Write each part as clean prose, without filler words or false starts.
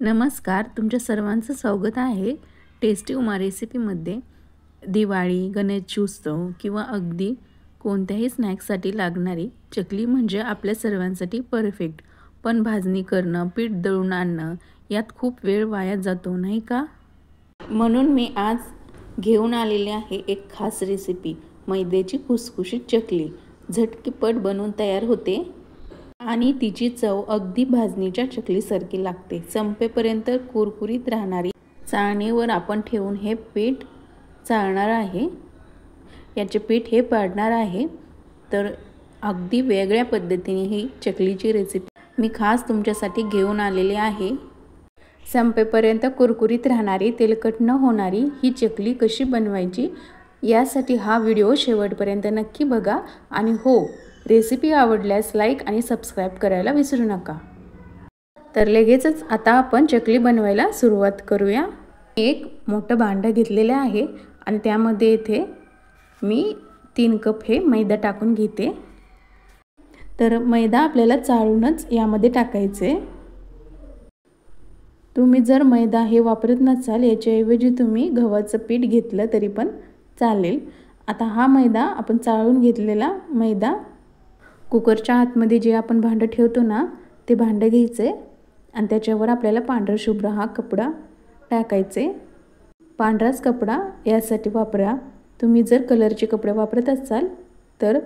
नमस्कार, तुमच्या सर्वांचं स्वागत आहे टेस्टी उमा रेसिपीमध्ये। दिवाळी, गणेशोत्सव किंवा अगदी कोणत्याही स्नॅक्ससाठी लागणारी चकली म्हणजे आपल्या सर्वांसाठी परफेक्ट। पण भाजणी करणं, पीठ दळून आणणं यात खूप वेळ वाया जातो, नाही का? म्हणून मी आज घेऊन आलेले आहे एक खास रेसिपी, मैद्याची खुसखुशीत चकली। झटपट बनवून तयार होते आणि तिची चव अगदी भाजणीच्या चकलीसारखी लागते। संपेपर्यंत कुरकुरीत राहणारी चाळणीवर आपण ठेवून हे पीठ चाळणार आहे, याचे पीठ हे पाडणार आहे। तर अगदी वेगळ्या पद्धतीने ही चकलीची रेसिपी मी खास तुमच्यासाठी घेऊन आलेली आहे। संपेपर्यंत कुरकुरीत राहणारी, तेलकट न होणारी ही चकली कशी बनवायची यासाठी हा व्हिडिओ शेवटपर्यंत नक्की बघा। आणि हो, रेसिपी आवडल्यास लाईक आणि सबस्क्राईब करायला विसरू नका। तर लगेचच आता आपण चकली बनवायला सुरुवात करूया। एक मोठं भांडं घेतलेले आहे आणि त्यामध्ये इथे मी 3 कप हे मैदा टाकून घेते। तर मैदा आपल्याला चाळूनच यामध्ये टाकायचे। तुम्ही जर मैदा हे वापरत नसाल, याच्याऐवजी तुम्ही गव्हाचं पीठ घेतलं तरी पण चालेल। आता हा मैदा आपण चाळून घेतलेला मैदा कुकरच्या आतमध्ये जे आपण भांडं ठेवतो ना, ते भांडं घ्यायचे आणि त्याच्यावर आपल्याला पांढरा शुभ्र हा कपडा टाकायचे। पांढराच कपडा यासाठी वापरा। तुम्ही जर कलरचे कपडे वापरत असाल तर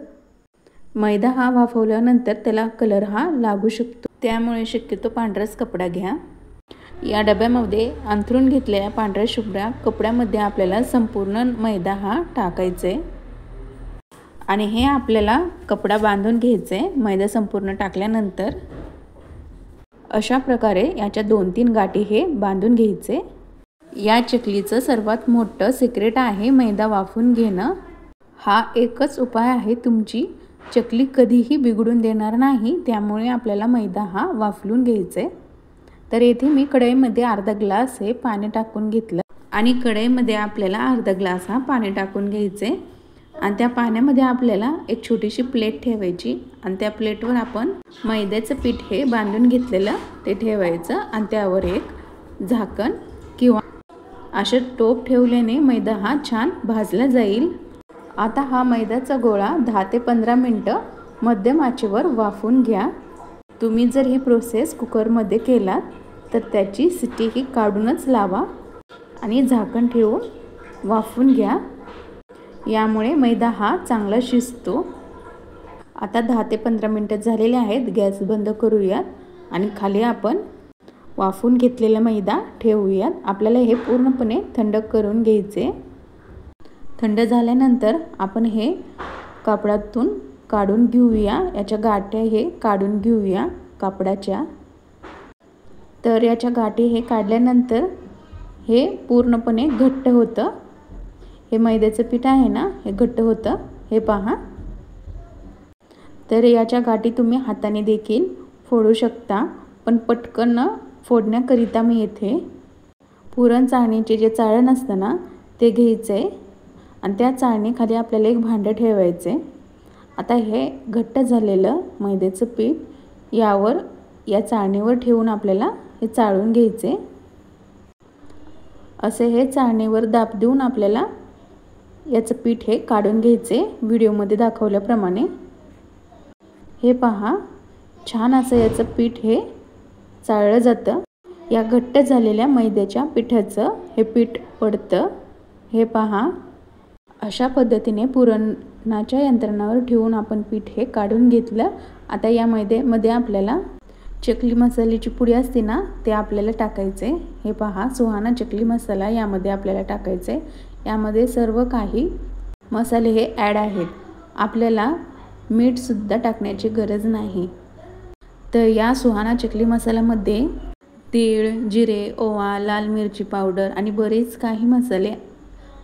मैदा हा वाफवल्यानंतर त्याला कलर हा लागू शकतो, त्यामुळे शक्यतो पांढराच कपडा घ्या। या डब्यामध्ये अंथरून घेतलेल्या पांढऱ्या शुभ्र कपड्यामध्ये आपल्याला संपूर्ण मैदा हा टाकायचे आणि हे आपल्याला कपडा बांधून घ्यायचे। मैदा संपूर्ण टाकल्यानंतर अशा प्रकारे याच्या 2-3 गाठी हे बांधून घ्यायचे। या चकलीचं सर्वात मोठं सिक्रेट आहे मैदा वाफवून घेणं। हा एकच उपाय आहे, तुमची चकली कधीही बिघडून देणार नाही, त्यामुळे आपल्याला मैदा हा वाफवून घ्यायचे। तर येथे मी कढईमध्ये अर्धा ग्लास हे पाणी टाकून घेतलं आणि कढईमध्ये आपल्याला अर्धा ग्लास हा पाणी टाकून घ्यायचे आणि त्या पाण्यामध्ये आपल्याला एक छोटीशी प्लेट ठेवायची आणि त्या प्लेटवर आपण मैद्याचं पीठ हे बांधून घेतलेलं ते ठेवायचं आणि त्यावर एक झाकण किंवा असे टोप ठेवल्याने मैदा हा छान भाजला जाईल। आता हा मैद्याचा गोळा 10 ते 15 मिनिटं मध्यम आचेवर वाफवून घ्या। तुम्ही जर ही प्रोसेस कुकरमध्ये केलात तर त्याची शिट्टी ही काढूनच लावा आणि झाकण ठेवून वाफवून घ्या, यामुळे मैदा हा चांगला शिजतो। आता 10 ते 15 मिनिटं झालेले आहेत, गॅस बंद करूयात आणि खाली आपण वाफवून घेतलेला मैदा ठेवूयात। आपल्याला हे पूर्णपणे थंड करून घ्यायचे। थंड झाल्यानंतर आपण हे कापडातून काढून घेऊया, याच्या गाठी हे काढून घेऊया कापडाच्या। तर याच्या गाठी हे काढल्यानंतर हे पूर्णपणे घट्ट होतं, हे मैद्याचं पीठ आहे ना, हे घट्ट होतं, हे पहा। तर याच्या गाठी तुम्ही हाताने देखील फोडू शकता, पण पटकन फोडण्याकरिता मी येथे पुरण चाळणीचे जे चाळण असतं ना, ते घ्यायचे आणि त्या चाळणीखाली आपल्याला एक भांडं ठेवायचे। आता हे घट्ट झालेलं मैद्याचं पीठ यावर या चाळणीवर ठेवून आपल्याला हे चाळून घ्यायचे। असे हे चाळणीवर दाब देऊन आपल्याला याचं पीठ हे काढून घ्यायचे, व्हिडिओमध्ये दाखवल्याप्रमाणे। हे पहा, छान असं याचं पीठ हे चाळलं जातं। या घट्ट झालेल्या मैद्याच्या पिठाचं हे पीठ पडतं, हे पहा। अशा पद्धतीने पुरणाच्या यंत्रणावर ठेवून आपण पीठ हे काढून घेतलं। आता या मैद्यामध्ये आपल्याला चकली मसाल्याची पुडी असते ना, ते आपल्याला टाकायचे। हे पहा, सुहाना चकली मसाला यामध्ये आपल्याला टाकायचे। यामध्ये सर्व काही मसाले हे ॲड आहेत, आपल्याला मीठसुद्धा टाकण्याची गरज नाही। तर या सुहाना चकली मसाल्यामध्ये तीळ, जिरे, ओवा, लाल मिरची पावडर आणि बरेच काही मसाले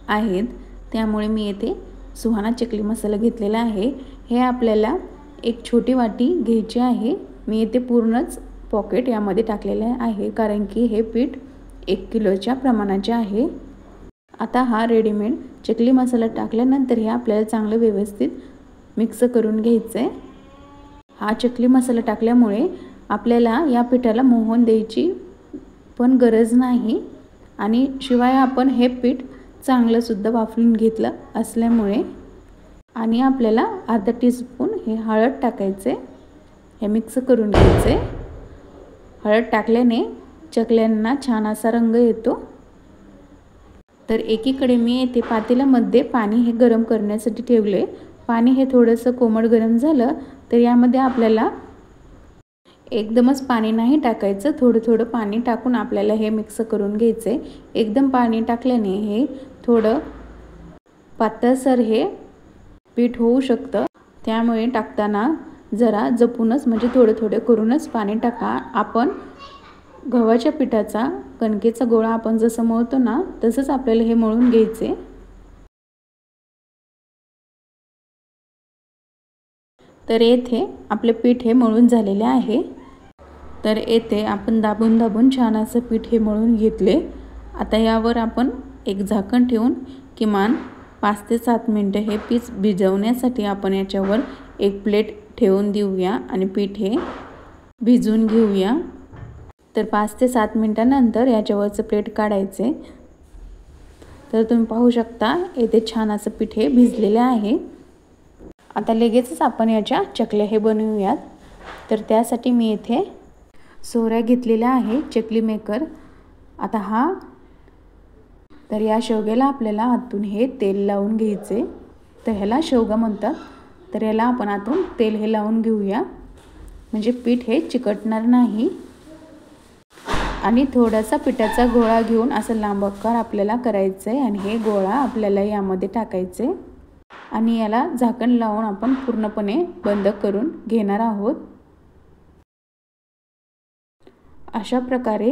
आहेत, त्यामुळे मी येथे सुहाना चकली मसाला घेतलेला आहे। हे आपल्याला एक छोटी वाटी घ्यायची आहे। मी येथे पूर्णच पॉकेट यामध्ये टाकलेले आहे, कारण की हे पीठ 1 किलोच्या प्रमाणाचे आहे। आता हा रेडीमेड चकली मसाला टाकल्यानंतर हे आपल्याला चांगलं व्यवस्थित मिक्स करून घ्यायचे। हा चकली मसाला टाकल्यामुळे आपल्याला या पिठाला मोहन द्यायची पण गरज नाही आणि शिवाय आपण हे पीठ चांगलंसुद्धा वाफलून घेतलं असल्यामुळे आणि आपल्याला अर्धा टीस्पून हे हळद टाकायचे, हे मिक्स करून घ्यायचे। हळद टाकल्याने चकल्यांना छान असा रंग येतो। तर एकीकडे मी येथे पातेल्यामध्ये पाणी हे गरम करण्यासाठी ठेवले। पाणी हे थोडंसं कोमट गरम झालं तर यामध्ये आपल्याला एकदमच पाणी नाही टाकायचं, थोडं थोडं पाणी टाकून आपल्याला हे मिक्स करून घ्यायचे। एकदम पाणी टाकल्याने हे थोडं पातळसर हे पीठ होऊ शकतं, त्यामुळे टाकताना जरा जपूनच म्हणजे थोडे थोडे करूनच पाणी टाका। आपण गव्हाच्या पिठाचा कणकेचा गोळा आपण जसं मळतो ना तसंच आपल्याला हे मळून घ्यायचे। तर येथे आपले पीठ हे मळून झालेले आहे। तर येथे आपण दाबून दाबून छान असं पीठ हे मळून घेतले। आता यावर आपण एक झाकण ठेवून किमान 5 ते 7 मिनिटं हे पीठ भिजवण्यासाठी आपण याच्यावर एक प्लेट ठेवून देऊया आणि पीठ हे भिजवून घेऊया। तर 5 ते 7 मिनिटांनंतर याच्यावरचं प्लेट काढायचे। तर तुम्ही पाहू शकता येथे छान असं पीठ हे भिजलेले आहे। आता लगेचच आपण याच्या चकल्या हे बनवूयात। तर त्यासाठी मी येथे सोऱ्या घेतलेल्या आहे, चकली मेकर। आता तर या शेवग्याला आपल्याला आतून हे तेल लावून घ्यायचे। तर ह्याला शेवगा म्हणतात। तर याला आपण आतून तेल हे लावून घेऊया, म्हणजे पीठ हे चिकटणार नाही। आणि थोडासा पिठाचा गोळा घेऊन असं लांब आकार आपल्याला करायचं आहे आणि हे गोळा आपल्याला यामध्ये टाकायचे आणि याला झाकण लावून आपण पूर्णपणे बंद करून घेणार आहोत। अशा प्रकारे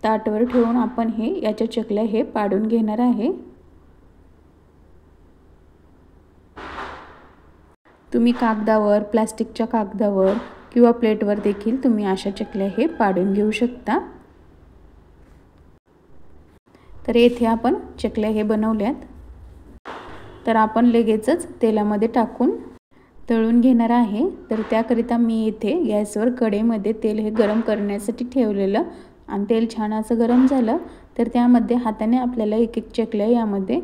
ताटवर ठेवून आपण याच्या चकल्या हे पाडून घेणार आहे। तुम्ही कागदावर, प्लास्टिकच्या कागदावर किंवा प्लेटवर देखील तुम्ही अशा चकल्या हे पाडून घेऊ शकता। तर येथे आपण चकल्या हे बनवल्यात। तर आपण लगेचच तेलामध्ये टाकून तळून घेणार आहे। तर त्याकरिता मी येथे गॅसवर कढईमध्ये तेल हे गरम करण्यासाठी ठेवलेलं आणि तेल छान असं गरम झालं तर त्यामध्ये हाताने आपल्याला एक एक चकल्या यामध्ये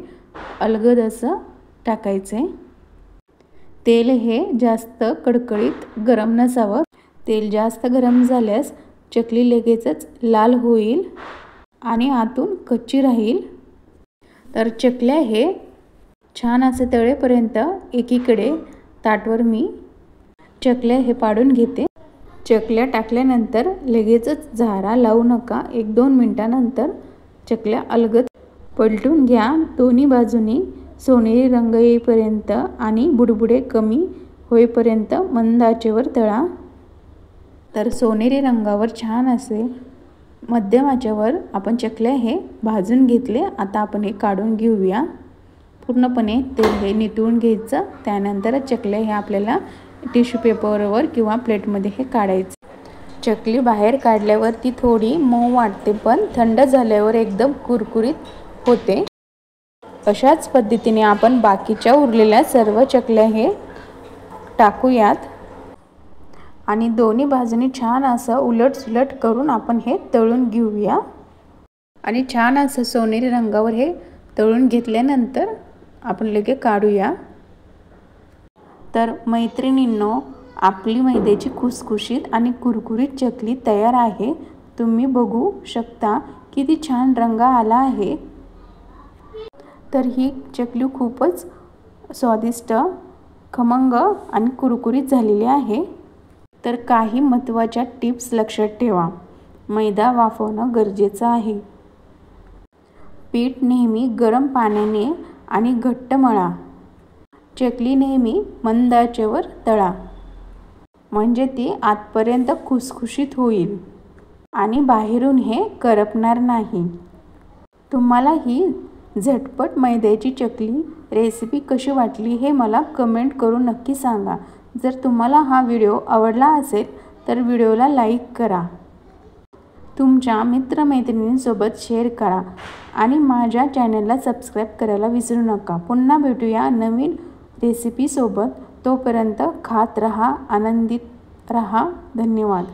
अलगद असं टाकायचे। तेल हे जास्त कडकडीत गरम नसावं, तेल जास्त गरम झाल्यास चकली लगेचच लाल होईल आणि आतून कच्ची राहील। तर चकल्या हे छान असे तळेपर्यंत एकीकडे ताटवर मी चकल्या हे पाडून घेते। चकल्या टाकल्यानंतर लगेचच झारा लावू नका, 1-2 मिनिटांनंतर चकल्या अलगद पलटून घ्या। दोन्ही बाजूनी सोनेरी रंग येईपर्यंत आणि बुडबुडे कमी होईपर्यंत मंद आचेवर तळा। तर सोनेरी रंगावर छान असे मध्यम आचेवर आपण चकल्या हे भाजून घेतले। आता आपण हे काढून घेऊया, पूर्णपणे तेल हे नितळून घ्यायचं। त्यानंतर चकल्या हे आपल्याला टिश्यू पेपरवर किंवा प्लेटमध्ये हे काढायचं। चकली बाहेर काढल्यावर ती थोडी मऊ वाटते, पण थंड झाल्यावर एकदम कुरकुरीत होते। अशाच पद्धतीने आपण बाकीच्या उरलेल्या सर्व चकल्या हे टाकूयात आणि दोन्ही बाजूनी छान असं उलट-सुलट करून आपण हे तळून घेऊया आणि छान असं सोनेरी रंगावर हे तळून घेतल्यानंतर आपण लगेच काढूया। तर मैत्रिणींनो, आपली मैद्याची खुसखुशीत आणि कुरकुरीत चकली तयार आहे। तुम्ही बघू शकता किती छान रंग आला आहे। तर ही चकली खूपच स्वादिष्ट, खमंग आणि कुरकुरीत झालेली आहे। तर काही महत्त्वाच्या टिप्स लक्षात ठेवा। मैदा वाफवणं गरजेचं आहे। पीठ नेहमी गरम पाण्याने आणि घट्ट मळा। चकली नेहमी मंद आचेवर तळा, म्हणजे ती आतपर्यंत खुसखुशीत होईल आणि बाहेरून हे करपणार नाही। तुम्हाला ही झटपट मैद्याची चकली रेसिपी कशी वाटली हे मला कमेंट करून नक्की सांगा। जर तुम्हाला हा व्हिडिओ आवडला असेल तर व्हिडिओला लाईक करा, तुमच्या मित्रमैत्रिणींसोबत शेअर करा आणि माझ्या चॅनलला सबस्क्राईब करायला विसरू नका। पुन्हा भेटूया नवीन रेसिपीसोबत। तोपर्यंत खात रहा, आनंदित रहा। धन्यवाद।